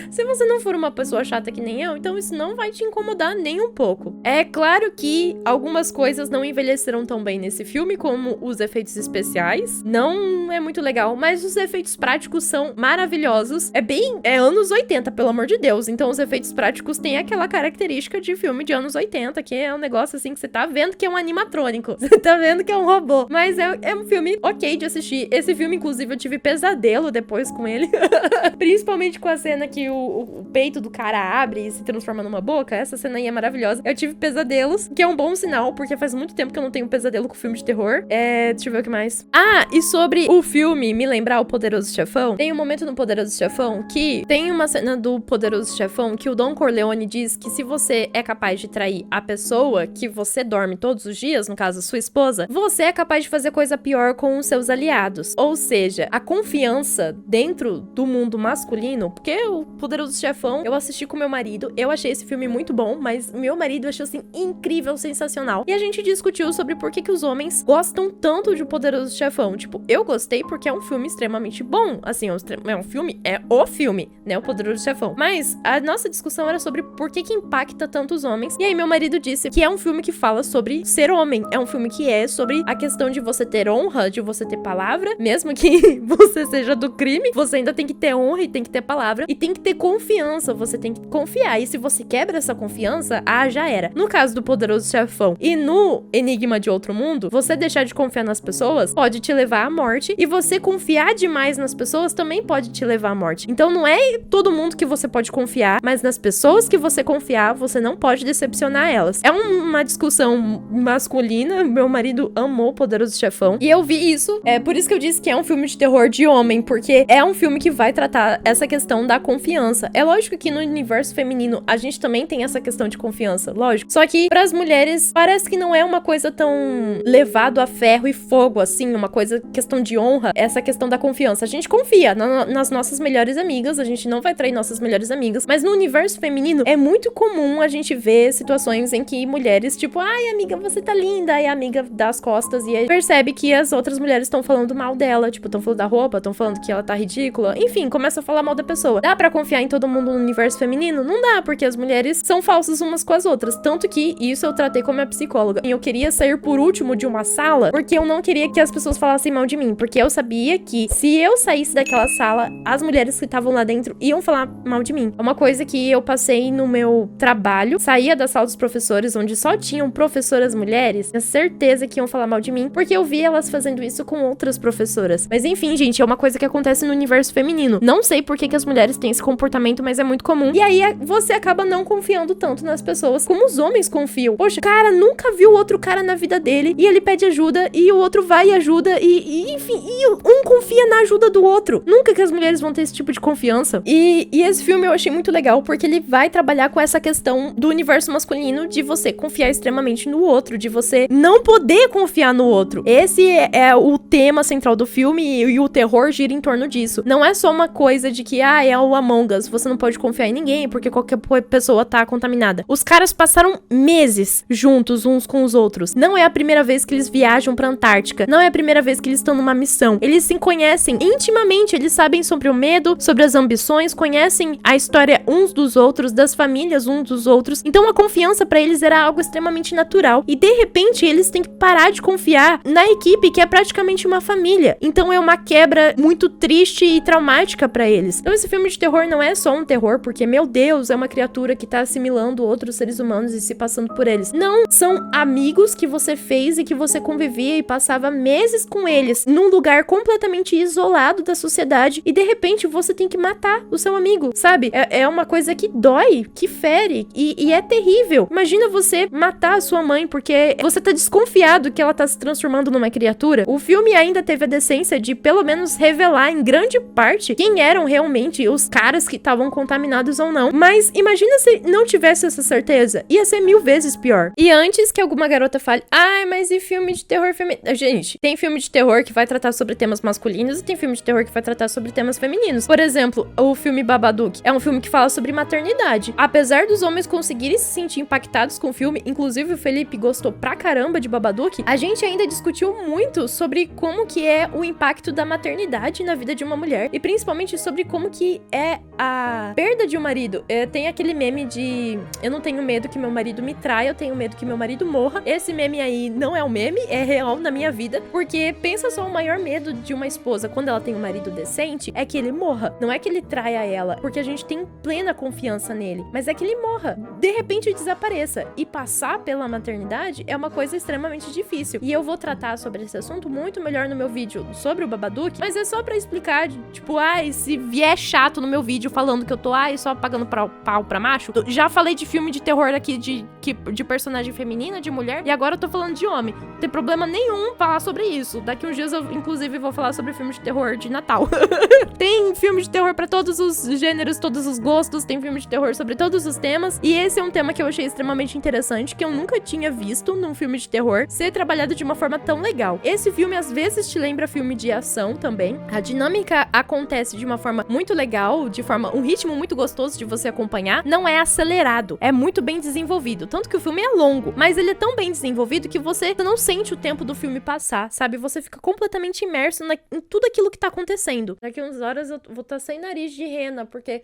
Se você não for uma pessoa chata que nem eu, então isso não vai te incomodar nem um pouco. É claro que algumas coisas não envelheceram tão bem nesse filme, como os efeitos especiais. Não é muito legal, mas os efeitos práticos são maravilhosos. É anos 80, pelo amor de Deus. Então os efeitos práticos têm aquela característica de filme de anos 80, que é um negócio assim que você tá vendo que é um animatrônico. Você tá vendo que é um robô. Mas é um filme ok de assistir. Esse filme, inclusive, eu tive pesadelo depois com ele. Principalmente com a cena que o peito do cara abre e se transforma numa boca. Essa cena aí é maravilhosa. Eu tive pesadelos, que é um bom sinal, porque faz muito tempo que eu não tenho pesadelo com filme de terror. Deixa eu ver o que mais. E sobre o filme me lembrar o Poderoso Chefão, tem um momento no Poderoso Chefão que tem uma cena do Poderoso Chefão que o Don Corleone diz que se você é capaz de trair a pessoa que você dorme todos os dias, no caso sua esposa, você é capaz de fazer coisa pior com os seus aliados. Ou seja, a confiança dentro do mundo masculino, porque o Poderoso Chefão eu assisti com meu marido, eu achei esse filme muito bom, mas meu marido achou assim incrível, sensacional. E a gente discutiu sobre por que os homens gostam tanto de O Poderoso Chefão. Tipo, eu gostei porque é um filme extremamente bom. Assim, é o filme, né? O Poderoso Chefão. Mas a nossa discussão era sobre por que impacta tanto os homens. E aí meu marido disse que é um filme que fala sobre ser homem. É um filme que é sobre a questão de você ter honra, de você ter palavra. Mesmo que você seja do crime, você ainda tem que ter honra e tem que ter palavra. E tem que ter confiança. Você tem que confiar. E se você quebra essa confiança, confiança, já era. No caso do Poderoso Chefão e no Enigma de Outro Mundo, você deixar de confiar nas pessoas pode te levar à morte, e você confiar demais nas pessoas também pode te levar à morte. Então não é todo mundo que você pode confiar, mas nas pessoas que você confiar, você não pode decepcionar elas. É uma discussão masculina, meu marido amou Poderoso Chefão, e eu vi isso, por isso que eu disse que é um filme de terror de homem, porque é um filme que vai tratar essa questão da confiança. É lógico que no universo feminino a gente também tem essa questão de confiança, lógico. Só que pras mulheres parece que não é uma coisa tão levado a ferro e fogo, assim, uma coisa, questão de honra, essa questão da confiança. A gente confia nas nossas melhores amigas, a gente não vai trair nossas melhores amigas, mas no universo feminino é muito comum a gente ver situações em que mulheres, tipo, ai amiga, você tá linda, aí a amiga dá as costas e aí percebe que as outras mulheres estão falando mal dela, tipo, estão falando da roupa, estão falando que ela tá ridícula, enfim, começa a falar mal da pessoa. Dá pra confiar em todo mundo no universo feminino? Não dá, porque as mulheres são falsas umas com as outras, tanto que isso eu tratei com a minha psicóloga. Eu queria sair por último de uma sala, porque eu não queria que as pessoas falassem mal de mim, porque eu sabia que se eu saísse daquela sala, as mulheres que estavam lá dentro iam falar mal de mim. É uma coisa que eu passei no meu trabalho, saía da sala dos professores, onde só tinham professoras mulheres, tinha certeza que iam falar mal de mim, porque eu vi elas fazendo isso com outras professoras. Mas enfim, gente, é uma coisa que acontece no universo feminino. Não sei por que as mulheres têm esse comportamento, mas é muito comum. E aí você acaba não confiando tanto nas pessoas como os homens confiam. Poxa, o cara nunca viu outro cara na vida dele e ele pede ajuda e o outro vai e ajuda enfim, um confia na ajuda do outro. Nunca que as mulheres vão ter esse tipo de confiança. E esse filme eu achei muito legal porque ele vai trabalhar com essa questão do universo masculino, de você confiar extremamente no outro, de você não poder confiar no outro. Esse é o tema central do filme e o terror gira em torno disso. Não é só uma coisa de que, é o Among Us, você não pode confiar em ninguém porque qualquer pessoa tá contaminada. Os caras passaram meses juntos uns com os outros. Não é a primeira vez que eles viajam pra Antártica. Não é a primeira vez que eles estão numa missão. Eles se conhecem intimamente, eles sabem sobre o medo, sobre as ambições, conhecem a história uns dos outros, das famílias uns dos outros. Então a confiança pra eles era algo extremamente natural. E de repente eles têm que parar de confiar na equipe, que é praticamente uma família. Então é uma quebra muito triste e traumática pra eles. Então esse filme de terror não é só um terror porque, meu Deus, é uma criatura que tá assimilando outros seres humanos e se passando por eles. Não, são amigos que você fez e que você convivia e passava meses com eles num lugar completamente isolado da sociedade e de repente você tem que matar o seu amigo, sabe? É uma coisa que dói, que fere e é terrível. Imagina você matar a sua mãe porque você tá desconfiado que ela tá se transformando numa criatura. O filme ainda teve a decência de pelo menos revelar em grande parte quem eram realmente os caras que estavam contaminados ou não. Mas imagina se não tivesse essa certeza. Ia ser 1000 vezes pior. E antes que alguma garota fale, mas e filme de terror feminino? Gente, tem filme de terror que vai tratar sobre temas masculinos e tem filme de terror que vai tratar sobre temas femininos. Por exemplo, o filme Babadook é um filme que fala sobre maternidade. Apesar dos homens conseguirem se sentir impactados com o filme, inclusive o Felipe gostou pra caramba de Babadook, a gente ainda discutiu muito sobre como que é o impacto da maternidade na vida de uma mulher e principalmente sobre como que é a perda de um marido. Tem aquele meme de eu não tenho medo que meu marido me traia, eu tenho medo que meu marido morra. Esse meme aí não é um meme, é real na minha vida, porque pensa só, o maior medo de uma esposa quando ela tem um marido decente é que ele morra. Não é que ele traia ela, porque a gente tem plena confiança nele, mas é que ele morra, de repente desapareça. E passar pela maternidade é uma coisa extremamente difícil. E eu vou tratar sobre esse assunto muito melhor no meu vídeo sobre o Babadook, mas é só pra explicar, tipo, se vier chato no meu vídeo falando que eu tô, só pagando pau pra macho, já falei de filme de terror aqui de personagem feminina, de mulher, e agora eu tô falando de homem. Não tem problema nenhum falar sobre isso. Daqui uns dias eu, inclusive, vou falar sobre filme de terror de Natal. Tem filme de terror pra todos os gêneros, todos os gostos, tem filme de terror sobre todos os temas, e esse é um tema que eu achei extremamente interessante, que eu nunca tinha visto num filme de terror ser trabalhado de uma forma tão legal. Esse filme às vezes te lembra filme de ação também. A dinâmica acontece de uma forma muito legal, um ritmo muito gostoso de você acompanhar, não é acelerado, é muito bem desenvolvido, tanto que o filme é longo, mas ele é tão bem desenvolvido que você não sente o tempo do filme passar, sabe? Você fica completamente imerso em tudo aquilo que tá acontecendo. Daqui umas horas eu vou estar sem nariz de rena, porque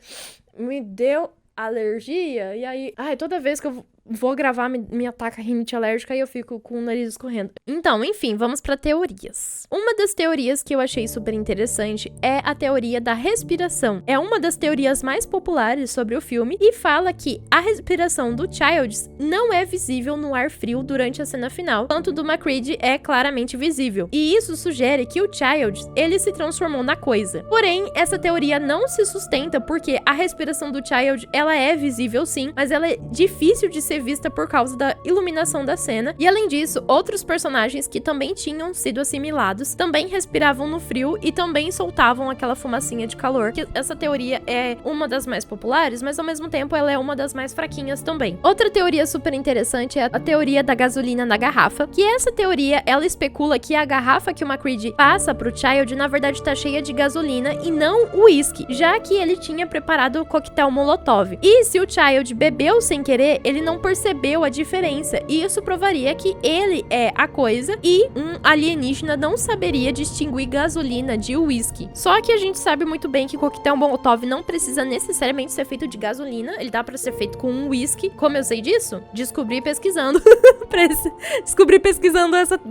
me deu alergia, e aí, toda vez que eu vou gravar, me ataca rinite alérgica e eu fico com o nariz escorrendo. Então, enfim, vamos pra teorias. Uma das teorias que eu achei super interessante é a teoria da respiração. É uma das teorias mais populares sobre o filme e fala que a respiração do Childs não é visível no ar frio durante a cena final, enquanto do MacReady é claramente visível. E isso sugere que o Childs, ele se transformou na coisa. Porém, essa teoria não se sustenta porque a respiração do Child, ela é visível sim, mas ela é difícil de ser vista por causa da iluminação da cena. E além disso, outros personagens que também tinham sido assimilados também respiravam no frio e também soltavam aquela fumacinha de calor. Que essa teoria é uma das mais populares, mas ao mesmo tempo ela é uma das mais fraquinhas também. Outra teoria super interessante é a teoria da gasolina na garrafa, que essa teoria, ela especula que a garrafa que o MacReady passa pro Child, na verdade tá cheia de gasolina e não o uísque, já que ele tinha preparado o coquetel Molotov. E se o Child bebeu sem querer, ele não percebeu a diferença, e isso provaria que ele é a coisa e um alienígena não saberia distinguir gasolina de uísque. Só que a gente sabe muito bem que coquetel Molotov não precisa necessariamente ser feito de gasolina, ele dá pra ser feito com um uísque. Como eu sei disso? Descobri pesquisando.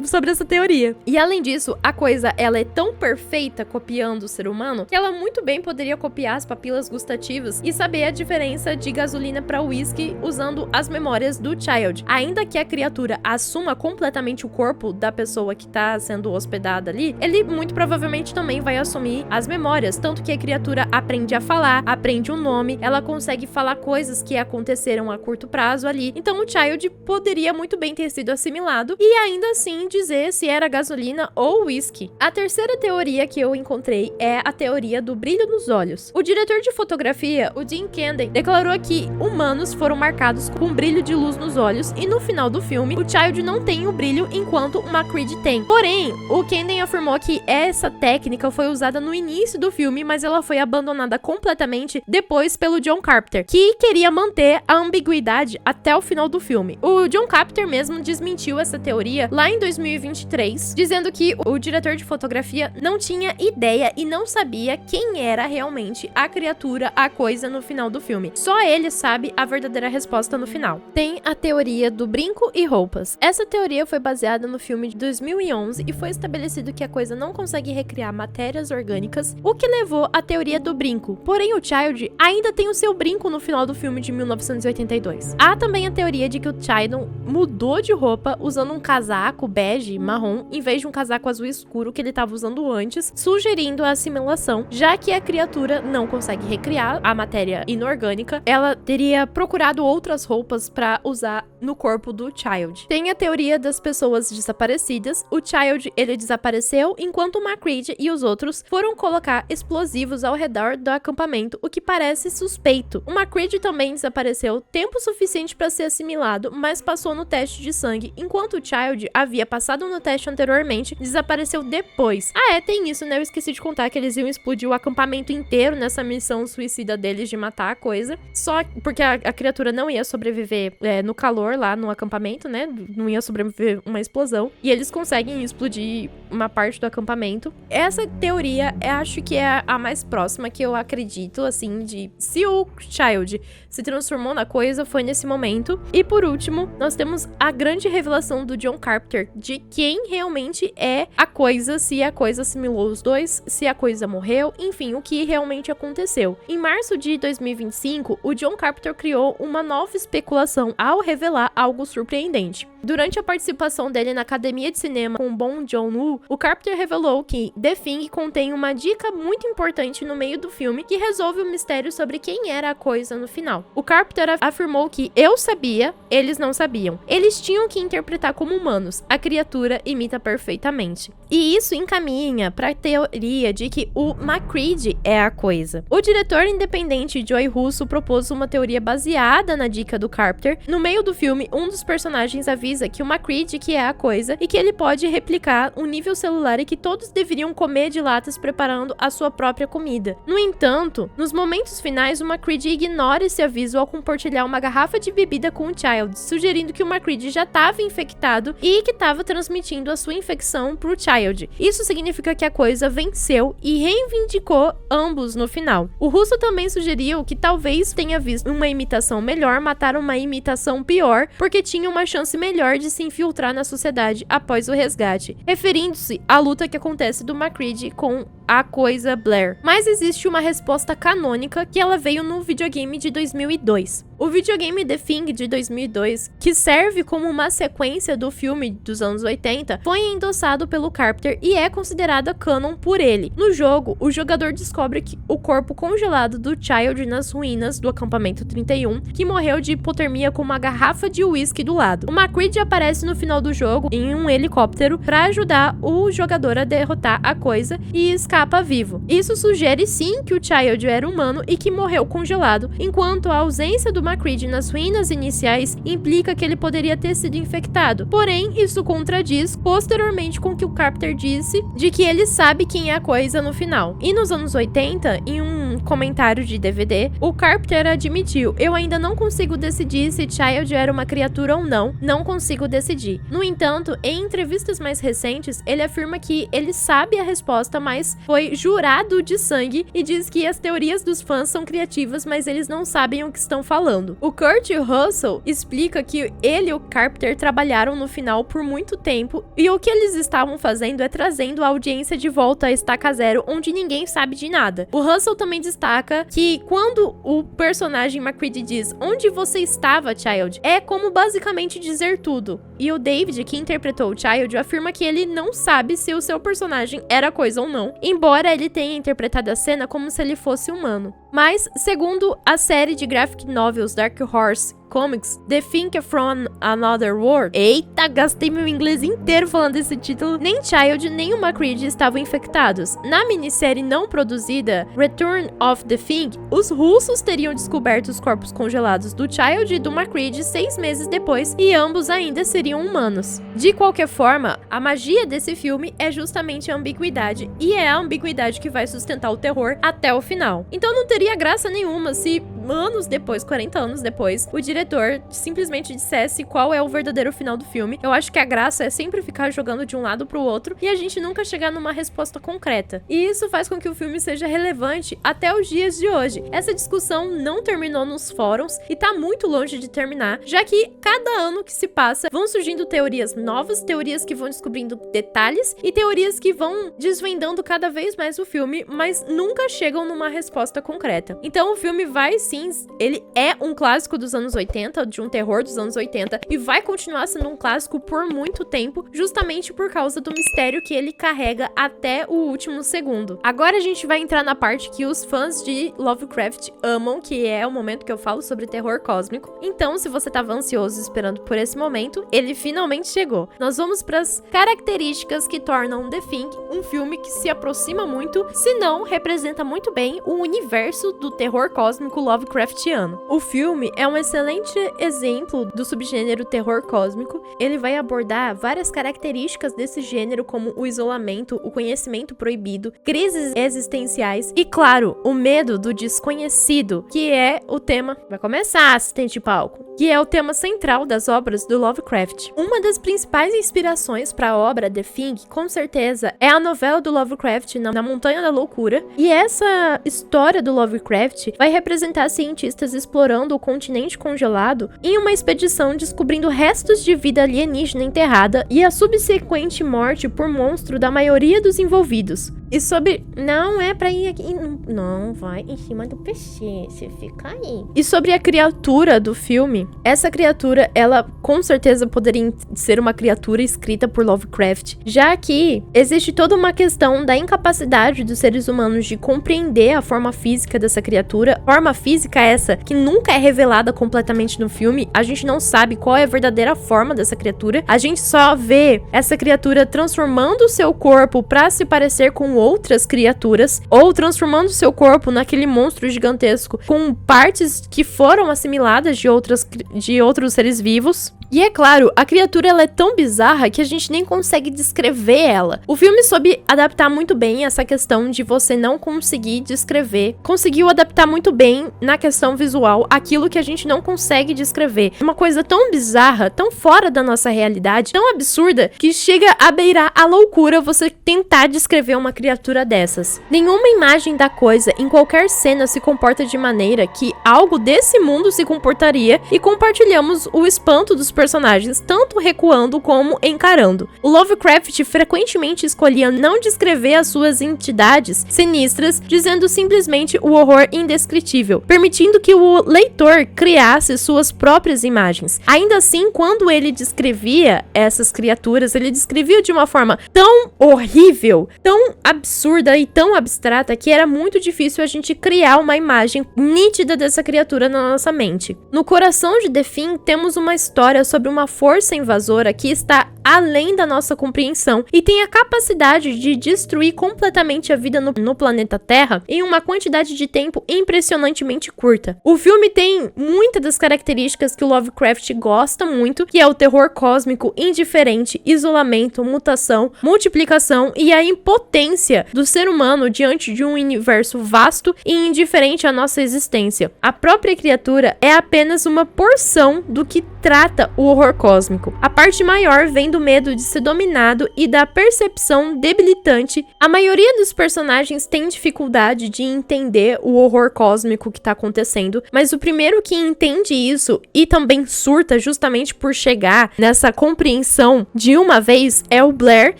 Sobre essa teoria. E além disso, a coisa, ela é tão perfeita copiando o ser humano, que ela muito bem poderia copiar as papilas gustativas e saber a diferença de gasolina para uísque usando as memórias do Child. Ainda que a criatura assuma completamente o corpo da pessoa que tá sendo hospedada ali, ele muito provavelmente também vai assumir as memórias, tanto que a criatura aprende a falar, aprende um nome, ela consegue falar coisas que aconteceram a curto prazo ali. Então o Child poderia muito bem ter sido assimilado e ainda assim dizer se era gasolina ou uísque. A terceira teoria que eu encontrei é a teoria do brilho nos olhos. O diretor de fotografia, o Dean Candey, declarou que humanos foram marcados com brilho de luz nos olhos e no final do filme, o Child não tem o brilho enquanto o MacReady tem. Porém, o Candey afirmou que essa técnica foi usada no início do filme, mas ela foi abandonada completamente depois pelo John Carpenter, que queria manter a ambiguidade até o final do filme. O John Carpenter mesmo desmentiu essa teoria lá em 2023, dizendo que o diretor de fotografia não tinha ideia e não sabia quem era realmente a criatura, a coisa no final do filme. Só ele sabe a verdadeira resposta no final. Tem a teoria do brinco e roupas. Essa teoria foi baseada no filme de 2011 e foi estabelecido que a coisa não consegue recriar matérias orgânicas, o que levou à teoria do brinco. Porém, o Child ainda tem o seu brinco no final do filme de 1982. Há também a teoria de que o Child mudou de roupa usando um casaco bege, marrom, em vez de um casaco azul escuro que ele estava usando antes, sugerindo a assimilação, já que a criatura não consegue recriar a matéria inorgânica, ela teria procurado outras roupas para usar no corpo do Child. Tem a teoria das pessoas desaparecidas. O Child, ele desapareceu, enquanto o MacReady e os outros foram colocar explosivos ao redor do acampamento, o que parece suspeito. O MacReady também desapareceu tempo suficiente para ser assimilado, mas passou no teste de sangue, enquanto o Child havia passado no teste anteriormente, desapareceu depois. Tem isso, né? Eu esqueci de contar que eles iam explodir o acampamento inteiro nessa missão suicida deles de matar a coisa, só porque a criatura não ia sobreviver no calor lá no acampamento, né? Não ia sobreviver uma explosão, e eles conseguem explodir uma parte do acampamento. Essa teoria, eu acho que é a mais próxima que eu acredito, assim, de se o Child se transformou na coisa, foi nesse momento. E por último, nós temos a grande revelação do John Carpenter de quem realmente é a coisa, se a coisa assimilou os dois, se a coisa morreu, enfim, o que realmente aconteceu. Em março de 2025, o John Carpenter criou uma nova especulação ao revelar algo surpreendente. Durante a participação dele na Academia de Cinema com Bong Joon-ho, o Carpenter revelou que The Thing contém uma dica muito importante no meio do filme que resolve o mistério sobre quem era a coisa no final. O Carpenter afirmou que eu sabia, eles não sabiam. Eles tinham que interpretar como humanos. A criatura imita perfeitamente. E isso encaminha para a teoria de que o MacReady é a coisa. O diretor independente Joy Russo propôs uma teoria baseada na dica do Carpenter. No meio do filme, um dos personagens avisa que o MacReady que é a coisa e que ele pode replicar um nível celular e que todos deveriam comer de latas preparando a sua própria comida. No entanto, nos momentos finais, o MacReady ignora esse aviso ao compartilhar uma garrafa de bebida com o Child, sugerindo que o MacReady já estava infectado e que estava transmitindo a sua infecção pro Child. Isso significa que a coisa venceu e reivindicou ambos no final. O Russo também sugeriu que talvez tenha visto uma imitação melhor matar uma imitação pior, porque tinha uma chance melhor de se infiltrar na sociedade após o resgate, referindo-se à luta que acontece do MacReady com a coisa Blair. Mas existe uma resposta canônica que ela veio no videogame de 2002. O videogame The Thing de 2002, que serve como uma sequência do filme dos anos 80, foi endossado pelo Carpenter e é considerada canon por ele. No jogo, o jogador descobre que o corpo congelado do Child nas ruínas do acampamento 31, que morreu de hipotermia com uma garrafa de uísque do lado. O MacReady aparece no final do jogo em um helicóptero para ajudar o jogador a derrotar a coisa e escapa vivo. Isso sugere sim que o Child era humano e que morreu congelado, enquanto a ausência do MacReady nas ruínas iniciais implica que ele poderia ter sido infectado. Porém, isso contradiz posteriormente com o que o Carpenter disse de que ele sabe quem é a coisa no final. E nos anos 80, em um comentário de DVD, o Carpenter admitiu: "Eu ainda não consigo decidir se Child era uma criatura ou não consigo decidir." No entanto, em entrevistas mais recentes, ele afirma que ele sabe a resposta, mas foi jurado de sangue e diz que as teorias dos fãs são criativas, mas eles não sabem o que estão falando. O Kurt Russell explica que ele e o Carpenter trabalharam no final por muito tempo e o que eles estavam fazendo é trazendo a audiência de volta a estaca zero, onde ninguém sabe de nada. O Russell também destaca que quando o personagem MacReady diz "Onde você estava, Child?", é como basicamente dizer tudo. E o David, que interpretou o Child, afirma que ele não sabe se o seu personagem era coisa ou não, embora ele tenha interpretado a cena como se ele fosse humano. Mas, segundo a série de graphic novels Dark Horse Comics, The Thing from Another World. Eita, gastei meu inglês inteiro falando esse título. Nem Child, nem o MacReady estavam infectados. Na minissérie não produzida, Return of the Thing, os russos teriam descoberto os corpos congelados do Child e do MacReady 6 meses depois, e ambos ainda seriam humanos. De qualquer forma, a magia desse filme é justamente a ambiguidade, e é a ambiguidade que vai sustentar o terror até o final. Então não teria graça nenhuma se anos depois, 40 anos depois, o diretor simplesmente dissesse qual é o verdadeiro final do filme. Eu acho que a graça é sempre ficar jogando de um lado pro outro e a gente nunca chegar numa resposta concreta. E isso faz com que o filme seja relevante até os dias de hoje. Essa discussão não terminou nos fóruns e tá muito longe de terminar, já que cada ano que se passa vão surgindo teorias novas, teorias que vão descobrindo detalhes e teorias que vão desvendando cada vez mais o filme, mas nunca chegam numa resposta concreta. Então o filme vai sim, ele é um clássico dos anos 80, de um terror dos anos 80, e vai continuar sendo um clássico por muito tempo, justamente por causa do mistério que ele carrega até o último segundo. Agora a gente vai entrar na parte que os fãs de Lovecraft amam, que é o momento que eu falo sobre terror cósmico. Então, se você estava ansioso esperando por esse momento, ele finalmente chegou. Nós vamos para as características que tornam The Thing um filme que se aproxima muito, se não representa muito bem o universo do terror cósmico Lovecraftiano. O filme é um excelente exemplo do subgênero terror cósmico. Ele vai abordar várias características desse gênero, como o isolamento, o conhecimento proibido, crises existenciais e, claro, o medo do desconhecido, que é o tema... Vai começar, assistente de palco! Que é o tema central das obras do Lovecraft. Uma das principais inspirações para a obra The Thing, com certeza, é a novela do Lovecraft Na Montanha da Loucura, e essa história do Lovecraft vai representar cientistas explorando o continente congelado em uma expedição descobrindo restos de vida alienígena enterrada e a subsequente morte por monstro da maioria dos envolvidos. E sobre... Não é pra ir aqui... Não, vai em cima do PC, você fica aí. E sobre a criatura do filme, essa criatura, ela com certeza poderia ser uma criatura escrita por Lovecraft, já que existe toda uma questão da incapacidade dos seres humanos de compreender a forma física dessa criatura. Forma física essa que nunca é revelada completamente no filme. A gente não sabe qual é a verdadeira forma dessa criatura. A gente só vê essa criatura transformando o seu corpo pra se parecer com outras criaturas, ou transformando seu corpo naquele monstro gigantesco com partes que foram assimiladas de outros seres vivos. E é claro, a criatura ela é tão bizarra que a gente nem consegue descrever ela. O filme soube adaptar muito bem essa questão de você não conseguir descrever. Conseguiu adaptar muito bem na questão visual aquilo que a gente não consegue descrever. Uma coisa tão bizarra, tão fora da nossa realidade, tão absurda, que chega a beirar a loucura você tentar descrever uma criatura criatura dessas. Nenhuma imagem da coisa em qualquer cena se comporta de maneira que algo desse mundo se comportaria e compartilhamos o espanto dos personagens, tanto recuando como encarando. O Lovecraft frequentemente escolhia não descrever as suas entidades sinistras, dizendo simplesmente o horror indescritível, permitindo que o leitor criasse suas próprias imagens. Ainda assim, quando ele descrevia essas criaturas, ele descrevia de uma forma tão horrível, tão absurda e tão abstrata que era muito difícil a gente criar uma imagem nítida dessa criatura na nossa mente. No coração de The Thing, temos uma história sobre uma força invasora que está além da nossa compreensão e tem a capacidade de destruir completamente a vida no planeta Terra em uma quantidade de tempo impressionantemente curta. O filme tem muitas das características que o Lovecraft gosta muito, que é o terror cósmico indiferente, isolamento, mutação, multiplicação e a impotência do ser humano diante de um universo vasto e indiferente à nossa existência. A própria criatura é apenas uma porção do que trata o horror cósmico. A parte maior vem do medo de ser dominado e da percepção debilitante. A maioria dos personagens tem dificuldade de entender o horror cósmico que está acontecendo, mas o primeiro que entende isso e também surta justamente por chegar nessa compreensão de uma vez é o Blair,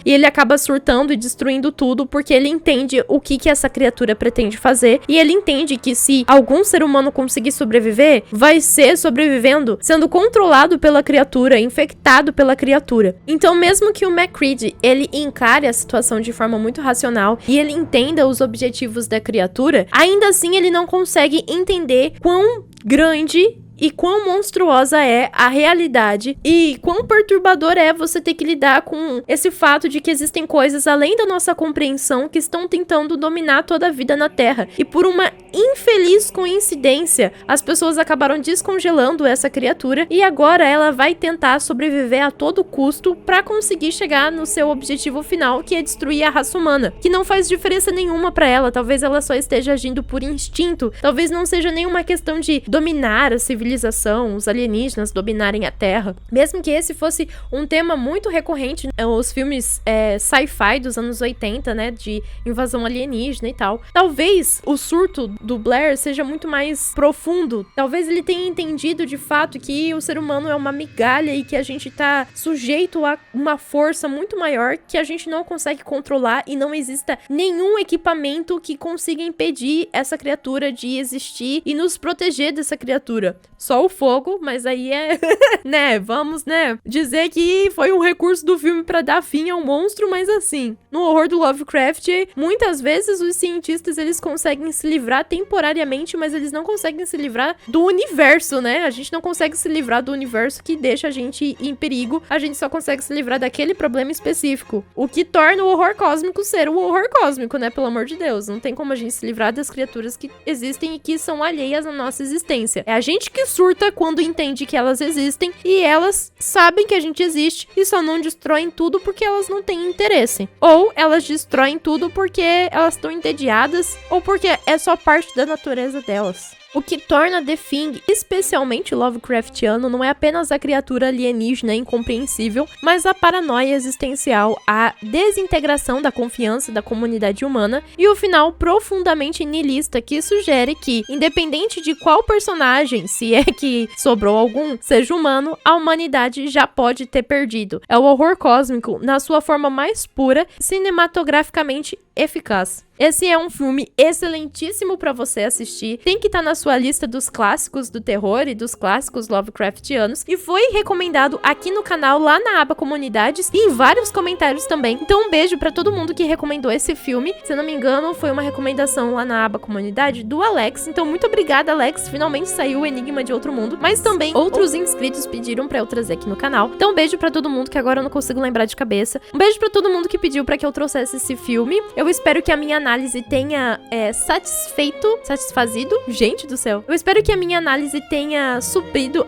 e ele acaba surtando e destruindo tudo porque ele entende o que essa criatura pretende fazer, e ele entende que se algum ser humano conseguir sobreviver, vai ser sobrevivendo, sendo controlado pela criatura, infectado pela criatura. Então, mesmo que o MacReady, ele encare a situação de forma muito racional e ele entenda os objetivos da criatura, ainda assim ele não consegue entender quão grande e quão monstruosa é a realidade e quão perturbador é você ter que lidar com esse fato de que existem coisas além da nossa compreensão que estão tentando dominar toda a vida na Terra. E por uma infeliz coincidência, as pessoas acabaram descongelando essa criatura e agora ela vai tentar sobreviver a todo custo para conseguir chegar no seu objetivo final, que é destruir a raça humana, que não faz diferença nenhuma para ela. Talvez ela só esteja agindo por instinto, talvez não seja nenhuma questão de dominar a civilização, os alienígenas dominarem a Terra. Mesmo que esse fosse um tema muito recorrente nos filmes sci-fi dos anos 80, né, de invasão alienígena e tal. Talvez o surto do Blair seja muito mais profundo. Talvez ele tenha entendido de fato que o ser humano é uma migalha e que a gente tá sujeito a uma força muito maior que a gente não consegue controlar e não exista nenhum equipamento que consiga impedir essa criatura de existir e nos proteger dessa criatura. Só o fogo, mas aí é, né, vamos, né, dizer que foi um recurso do filme pra dar fim ao monstro, mas assim, no horror do Lovecraft, muitas vezes os cientistas, eles conseguem se livrar temporariamente, mas eles não conseguem se livrar do universo, né, a gente não consegue se livrar do universo que deixa a gente em perigo, a gente só consegue se livrar daquele problema específico, o que torna o horror cósmico ser o horror cósmico, né, pelo amor de Deus, não tem como a gente se livrar das criaturas que existem e que são alheias à nossa existência, é a gente que surta quando entende que elas existem e elas sabem que a gente existe e só não destroem tudo porque elas não têm interesse. Ou elas destroem tudo porque elas estão entediadas ou porque é só parte da natureza delas. O que torna The Thing especialmente Lovecraftiano não é apenas a criatura alienígena incompreensível, mas a paranoia existencial, a desintegração da confiança da comunidade humana e o final profundamente niilista que sugere que, independente de qual personagem, se é que sobrou algum, seja humano, a humanidade já pode ter perdido. É o horror cósmico na sua forma mais pura, cinematograficamente eficaz. Esse é um filme excelentíssimo pra você assistir, tem que estar na sua lista dos clássicos do terror e dos clássicos Lovecraftianos, e foi recomendado aqui no canal, lá na aba comunidades, e em vários comentários também. Então um beijo pra todo mundo que recomendou esse filme, se eu não me engano foi uma recomendação lá na aba comunidade do Alex, então muito obrigada, Alex, finalmente saiu o Enigma de Outro Mundo, mas também outros inscritos pediram pra eu trazer aqui no canal, então um beijo pra todo mundo que agora eu não consigo lembrar de cabeça, um beijo pra todo mundo que pediu pra que eu trouxesse esse filme, eu espero que a minha análise tenha satisfazido, gente Gente do céu. Eu espero que a minha análise tenha suprido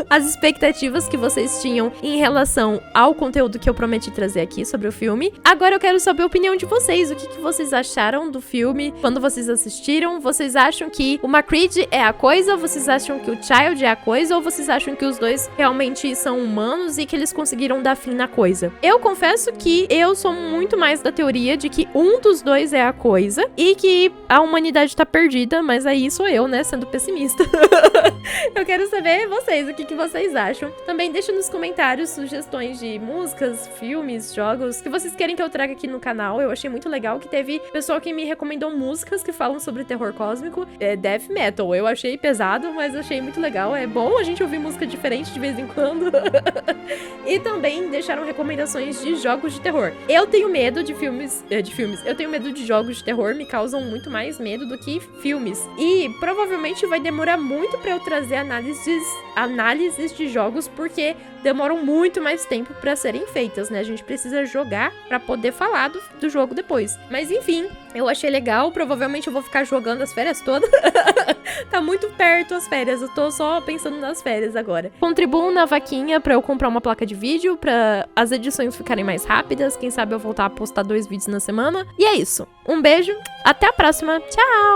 as expectativas que vocês tinham em relação ao conteúdo que eu prometi trazer aqui sobre o filme. Agora eu quero saber a opinião de vocês. O que vocês acharam do filme quando vocês assistiram? Vocês acham que o MacReady é a coisa? Vocês acham que o Child é a coisa? Ou vocês acham que os dois realmente são humanos e que eles conseguiram dar fim na coisa? Eu confesso que eu sou muito mais da teoria de que um dos dois é a coisa e que a humanidade tá perdida, mas aí sou eu, né, sendo pessimista. Eu quero saber vocês, o que vocês acham. Também deixa nos comentários sugestões de músicas, filmes, jogos que vocês querem que eu traga aqui no canal. Eu achei muito legal que teve pessoal que me recomendou músicas que falam sobre terror cósmico, death metal. Eu achei pesado, mas achei muito legal. É bom a gente ouvir música diferente de vez em quando. E também deixaram recomendações de jogos de terror. Eu tenho medo de filmes. Eu tenho medo de jogos de terror, me causam muito mais medo do que filmes. E provavelmente vai demorar muito pra eu trazer análises de jogos, porque demoram muito mais tempo pra serem feitas, né? A gente precisa jogar pra poder falar do jogo depois. Mas enfim, eu achei legal. Provavelmente eu vou ficar jogando as férias todas. Tá muito perto as férias. Eu tô só pensando nas férias agora. Contribuam na vaquinha pra eu comprar uma placa de vídeo, pra as edições ficarem mais rápidas. Quem sabe eu voltar a postar 2 vídeos na semana. E é isso. Um beijo. Até a próxima. Tchau!